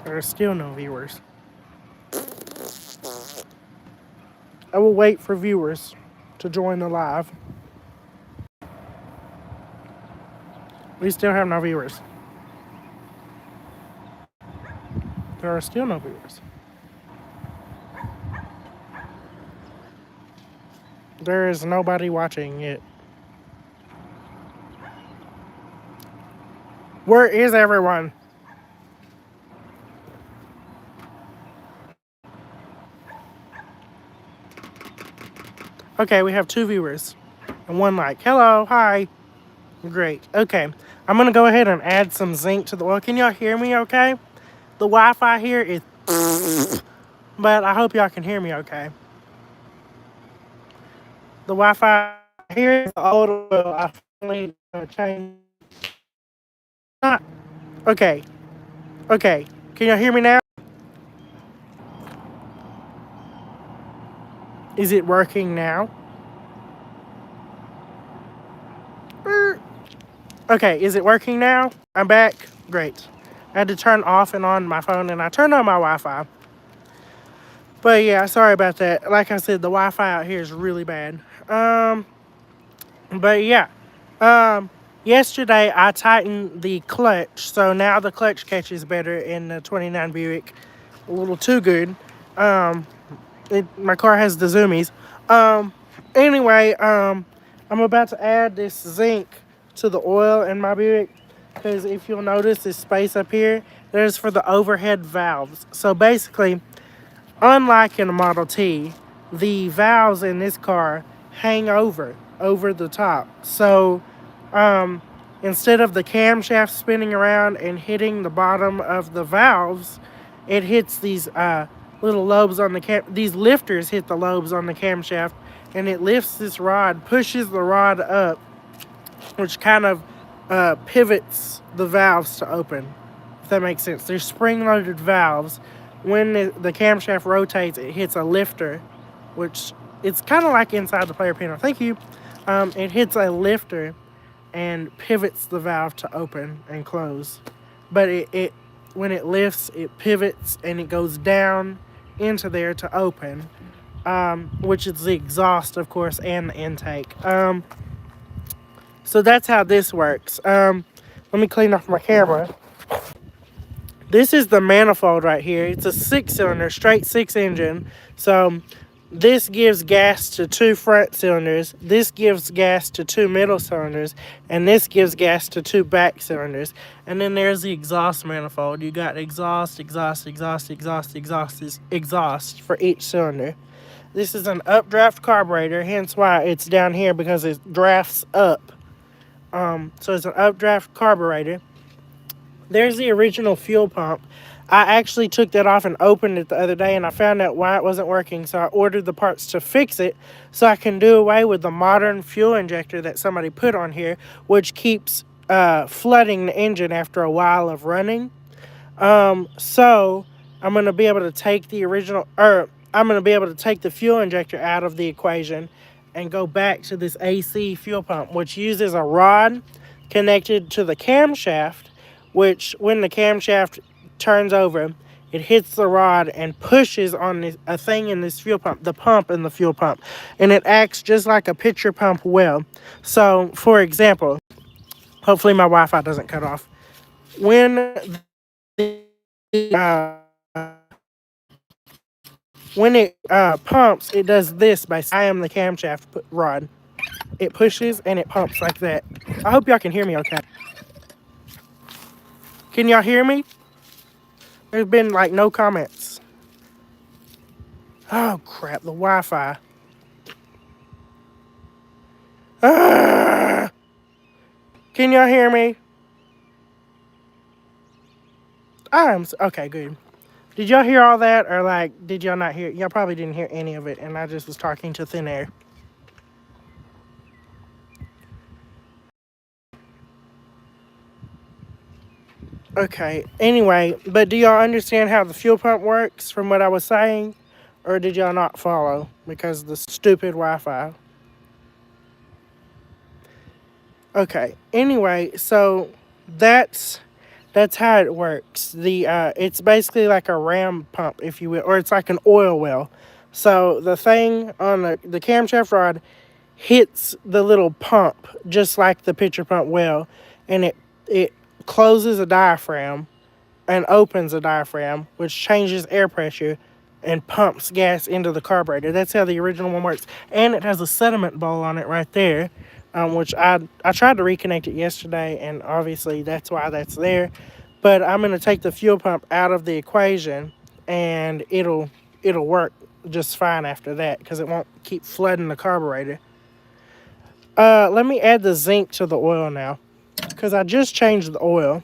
There are still no viewers. I will wait for viewers to join the live. We still have no viewers. There are still no viewers. There is nobody watching it. Where is everyone? Okay, we have 2 viewers and 1 like. Hello, hi. Great. Okay, I'm gonna go ahead and add some zinc to the oil. Can y'all hear me okay? The Wi-Fi here is, but I hope y'all can hear me okay. The Wi-Fi here is the old oil. I finally changed. Okay, okay. Can y'all hear me now? Is it working now? Okay, is it working now? I'm back. Great. I had to turn off and on my phone, and I turned on my Wi-Fi. But yeah, sorry about that. Like I said, the Wi-Fi out here is really bad. But yeah. Yesterday I tightened the clutch, so now the clutch catches better in the 29 Buick. A little too good. My car has the zoomies. Anyway, I'm about to add this zinc to the oil in my Buick, because if you'll notice this space up here, there's for the overhead valves. So basically, unlike in a Model T, the valves in this car hang over the top. So instead of the camshaft spinning around and hitting the bottom of the valves, it hits these little lobes on the these lifters hit the lobes on the camshaft, and it lifts this rod, pushes the rod up, which kind of pivots the valves to open, if that makes sense. They're spring-loaded valves. When the camshaft rotates, it hits a lifter, which it's kind of like inside the player panel. Thank you. It hits a lifter and pivots the valve to open and close. But it when it lifts, it pivots and it goes down into there to open, which is the exhaust, of course, and the intake. So that's how this works. Let me clean off my camera. This is the manifold right here. It's a 6-cylinder, straight 6 engine. So this gives gas to 2 front cylinders. This gives gas to 2 middle cylinders. And this gives gas to 2 back cylinders. And then there's the exhaust manifold. You got exhaust, exhaust, exhaust, exhaust, exhaust, exhaust for each cylinder. This is an updraft carburetor, hence why it's down here, because it drafts up. So it's an updraft carburetor. There's the original fuel pump. I actually took that off and opened it the other day, and I found out why it wasn't working, so I ordered the parts to fix it so I can do away with the modern fuel injector that somebody put on here, which keeps flooding the engine after a while of running. So I'm going to be able to take the I'm going to be able to take the fuel injector out of the equation and go back to this AC fuel pump, which uses a rod connected to the camshaft, which when the camshaft turns over, it hits the rod and pushes on a thing in this fuel pump, the pump in the fuel pump, and it acts just like a pitcher pump well. So, for example, hopefully my Wi-Fi doesn't cut off. When uh, it pumps, it does this by I am the camshaft rod. It pushes and it pumps like that. I hope y'all can hear me okay. Can y'all hear me? There's been like no comments. Oh crap, the Wi-Fi. Can y'all hear me? Okay, good. Did y'all hear all that, or like, did y'all not hear? Y'all probably didn't hear any of it, and I just was talking to thin air. Okay, anyway, but do y'all understand how the fuel pump works from what I was saying? Or did y'all not follow because of the stupid Wi-Fi? Okay, anyway, so that's That's how it works. It's basically like a ram pump, if you will, or it's like an oil well. So the thing on the camshaft rod hits the little pump just like the pitcher pump well, and it closes a diaphragm and opens a diaphragm, which changes air pressure and pumps gas into the carburetor. That's how the original one works. And it has a sediment bowl on it right there, which I tried to reconnect it yesterday, and obviously that's why that's there. But I'm going to take the fuel pump out of the equation, and it'll work just fine after that because it won't keep flooding the carburetor. Let me add the zinc to the oil now because I just changed the oil.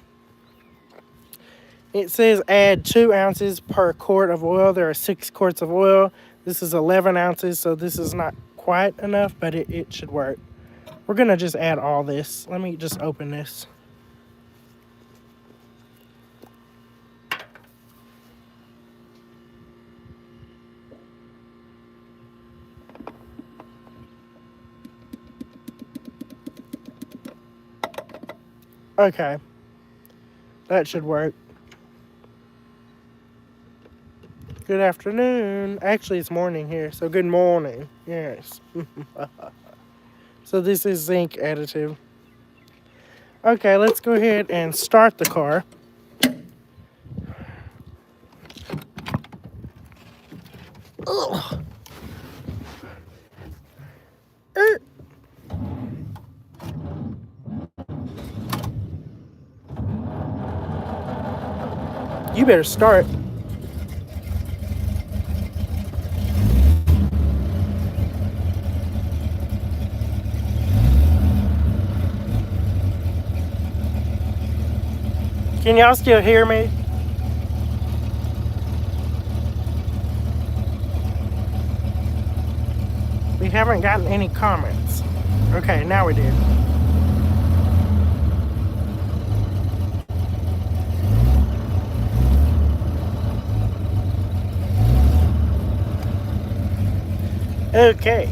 It says add 2 ounces per quart of oil. There are 6 quarts of oil. This is 11 ounces, so this is not quite enough, but it should work. We're going to just add all this. Let me just open this. Okay. That should work. Good afternoon. Actually, it's morning here, so good morning. Yes. So this is zinc additive. Okay, let's go ahead and start the car. Ugh. You better start. Can y'all still hear me? We haven't gotten any comments. Okay, now we did. Okay.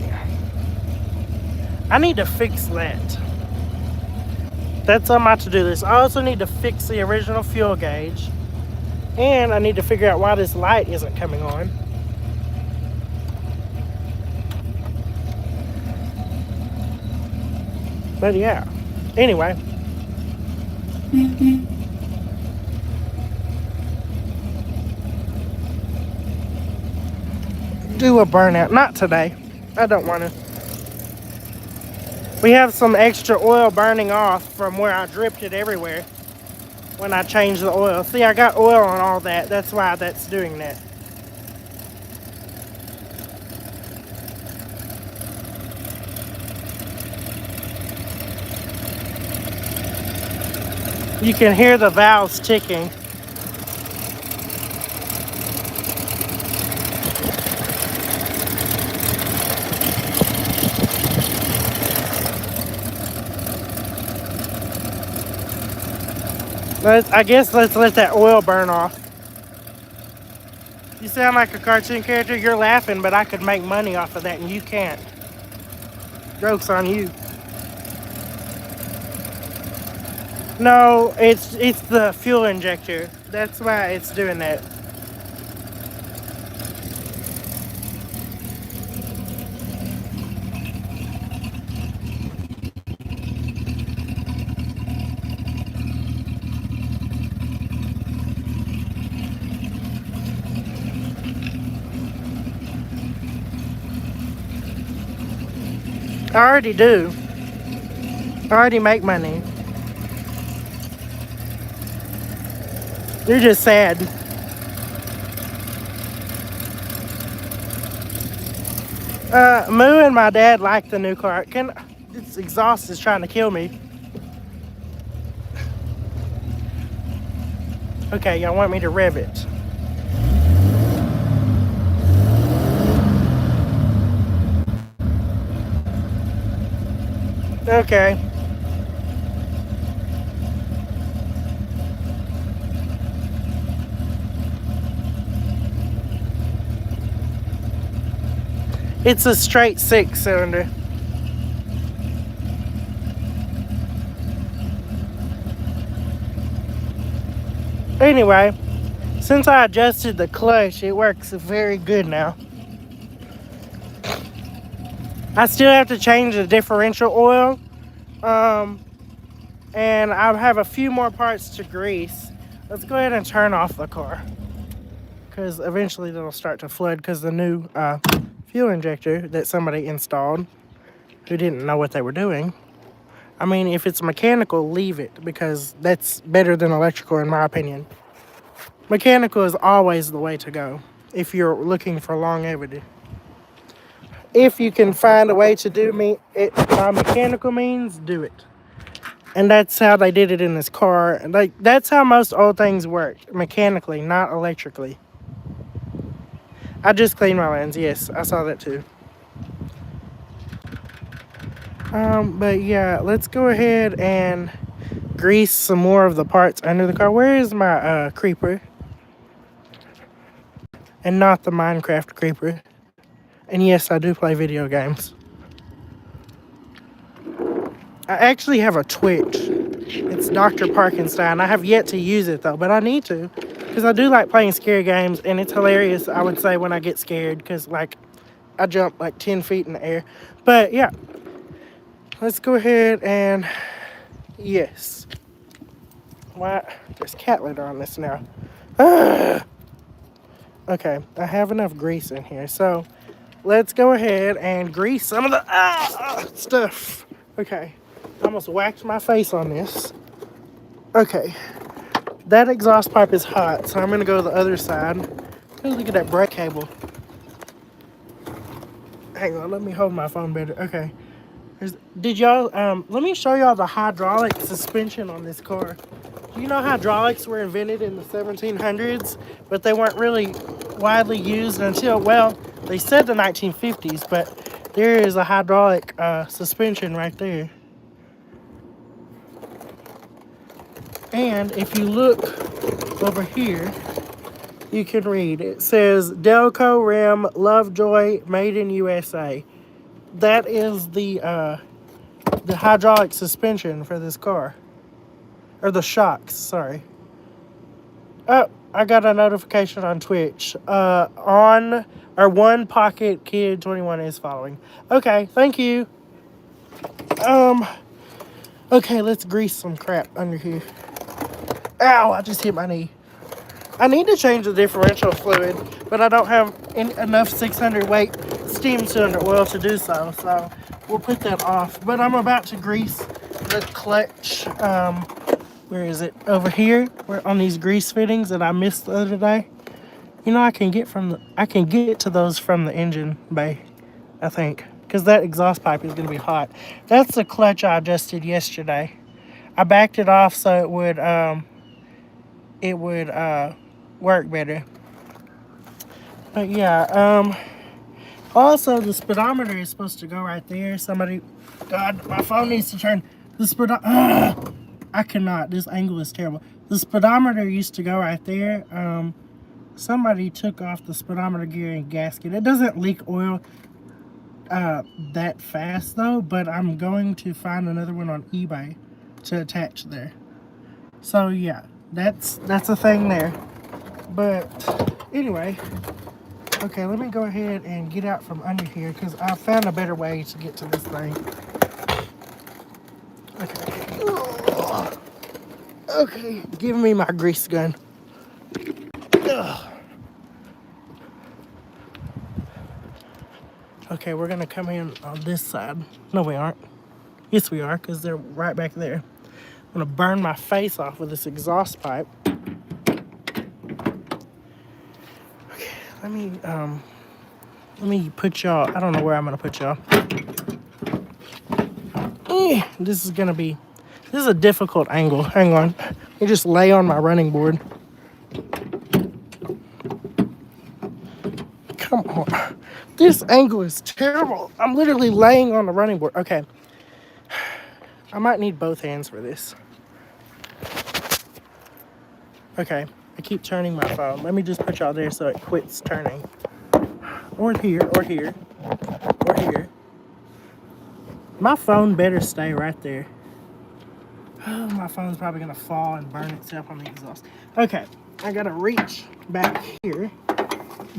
I need to fix that. That's on my to-do list. I also need to fix the original fuel gauge. And I need to figure out why this light isn't coming on. But yeah. Anyway. Do a burnout. Not today. I don't want to. We have some extra oil burning off from where I dripped it everywhere when I changed the oil. See, I got oil on all that. That's why that's doing that. You can hear the valves ticking. I guess let's let that oil burn off. You sound like a cartoon character. You're laughing, but I could make money off of that, and you can't. Joke's on you. No, it's the fuel injector. That's why it's doing that. I already do. I already make money. You're just sad. Moo and my dad like the new car. Its exhaust is trying to kill me. Okay, y'all want me to rev it. Okay. It's a straight 6-cylinder. Anyway, since I adjusted the clutch, it works very good now. I still have to change the differential oil. And I have a few more parts to grease. Let's go ahead and turn off the car, because eventually it'll start to flood because the new fuel injector that somebody installed who didn't know what they were doing. I mean, if it's mechanical, leave it, because that's better than electrical in my opinion. Mechanical is always the way to go if you're looking for longevity. If you can find a way to do it by mechanical means, do it. And that's how they did it in this car. Like, that's how most old things work, mechanically, not electrically. I just cleaned my lens. Yes, I saw that too. But yeah, let's go ahead and grease some more of the parts under the car. Where is my creeper? And not the Minecraft creeper. And yes, I do play video games. I actually have a Twitch. It's Dr. Parkenstein. I have yet to use it though, but I need to, because I do like playing scary games, and it's hilarious, I would say, when I get scared, because like I jump like 10 feet in the air. But yeah, let's go ahead and yes. Why? There's cat litter on this now. Okay, I have enough grease in here, so let's go ahead and grease some of the stuff. Okay, I almost whacked my face on this. Okay, that exhaust pipe is hot, so I'm gonna go to the other side. Oh, look at that brake cable. Hang on, let me hold my phone better. Okay, did y'all, let me show y'all the hydraulic suspension on this car. You know, hydraulics were invented in the 1700s, but they weren't really widely used until, well, they said the 1950s, but there is a hydraulic suspension right there. And if you look over here, you can read. It says Delco Rim Lovejoy Made in USA. That is the hydraulic suspension for this car. Or the shocks, sorry. Oh, I got a notification on Twitch. One Pocket Kid 21 is following. Okay, thank you. Okay, let's grease some crap under here. Ow, I just hit my knee. I need to change the differential fluid, but I don't have enough 600 weight steam cylinder oil to do so, so we'll put that off. But I'm about to grease the clutch. Where is it? Over here, where on these grease fittings that I missed the other day. You know, I can get to those from the engine bay, I think, because that exhaust pipe is going to be hot. That's the clutch I adjusted yesterday. I backed it off so it would work better. But yeah, also the speedometer is supposed to go right there. God, my phone needs to turn. The speedometer, I cannot, this angle is terrible. The speedometer used to go right there. Somebody took off the speedometer gear and gasket. It doesn't leak oil that fast though, but I'm going to find another one on eBay to attach there. So yeah, that's a thing there. But anyway, okay, let me go ahead and get out from under here, because I found a better way to get to this thing. Okay, give me my grease gun. Ugh. Okay, we're gonna come in on this side. No, we aren't. Yes, we are, because they're right back there. I'm gonna burn my face off with this exhaust pipe. Okay, let me put y'all. I don't know where I'm gonna put y'all. This is a difficult angle. Hang on. You just lay on my running board. Come on. This angle is terrible. I'm literally laying on the running board. Okay. I might need both hands for this. Okay. I keep turning my phone. Let me just put y'all there so it quits turning. Or here, or here, or here. My phone better stay right there. Oh, my phone's probably gonna fall and burn itself on the exhaust. Okay, I gotta reach back here.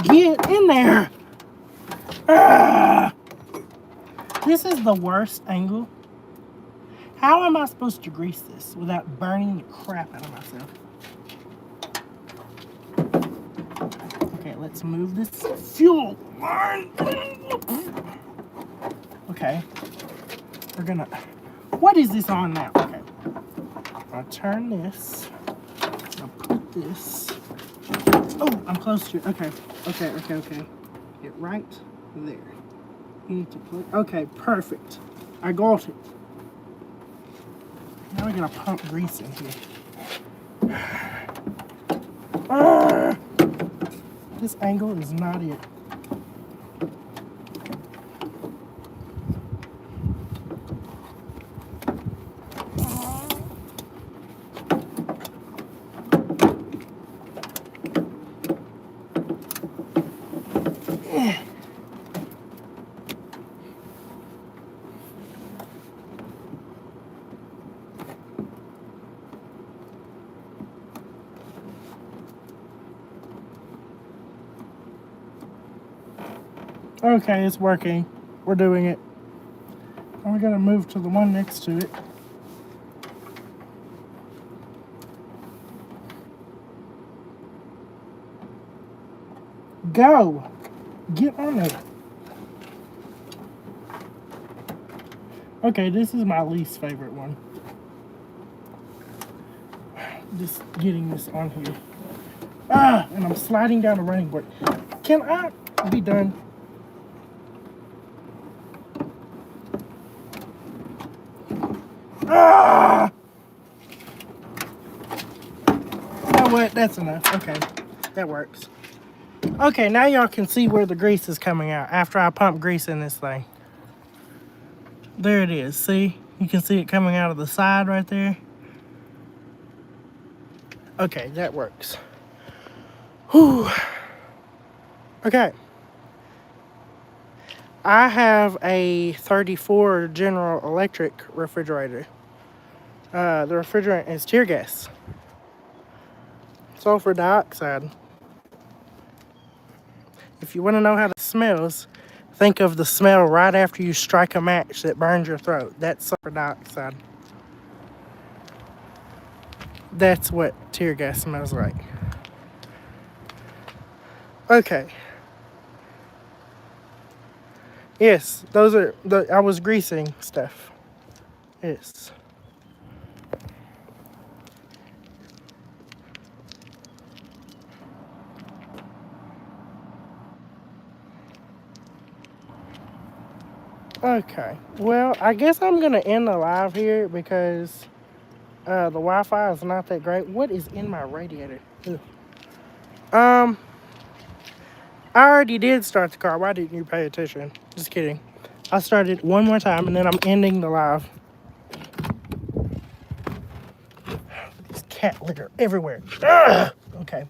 Get in there! Ah! This is the worst angle. How am I supposed to grease this without burning the crap out of myself? Okay, let's move this fuel line. Okay, we're gonna... What is this on now? Okay, I'll turn this. I'll put this... Oh, I'm close to it. Okay. Get right there. You need to put... Okay, perfect. I got it. Now we're gonna pump grease in here. This angle is not it. Okay, it's working. We're doing it. And we're gonna move to the one next to it. Go! Get on it. Okay, this is my least favorite one. Just getting this on here. And I'm sliding down the running board. Can I be done? You know what? That's enough. Okay, that works. Okay, now y'all can see where the grease is coming out after I pump grease in this thing. There it is. See? You can see it coming out of the side right there. Okay, that works. Whew. Okay. I have a 34 General Electric refrigerator. The refrigerant is tear gas. Sulfur dioxide. If you want to know how it smells, think of the smell right after you strike a match that burns your throat. That's sulfur dioxide. That's what tear gas smells like. Okay. Yes, those are I was greasing stuff. Yes. Okay. Well, I guess I'm gonna end the live here because the Wi-Fi is not that great. What is in my radiator? Ugh. I already did start the car. Why didn't you pay attention? Just kidding. I started one more time and then I'm ending the live. There's cat litter everywhere. Ugh! Okay.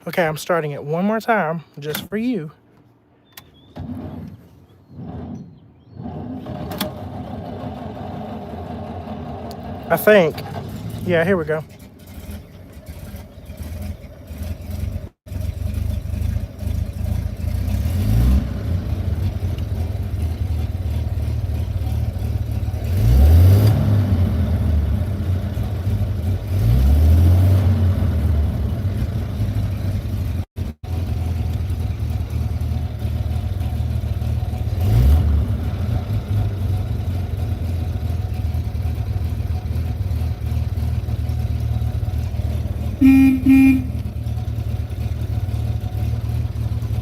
Okay, I'm starting it one more time just for you. I think. Yeah, here we go.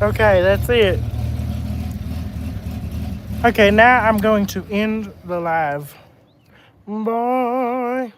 Okay, that's it. Okay, now I'm going to end the live. Bye.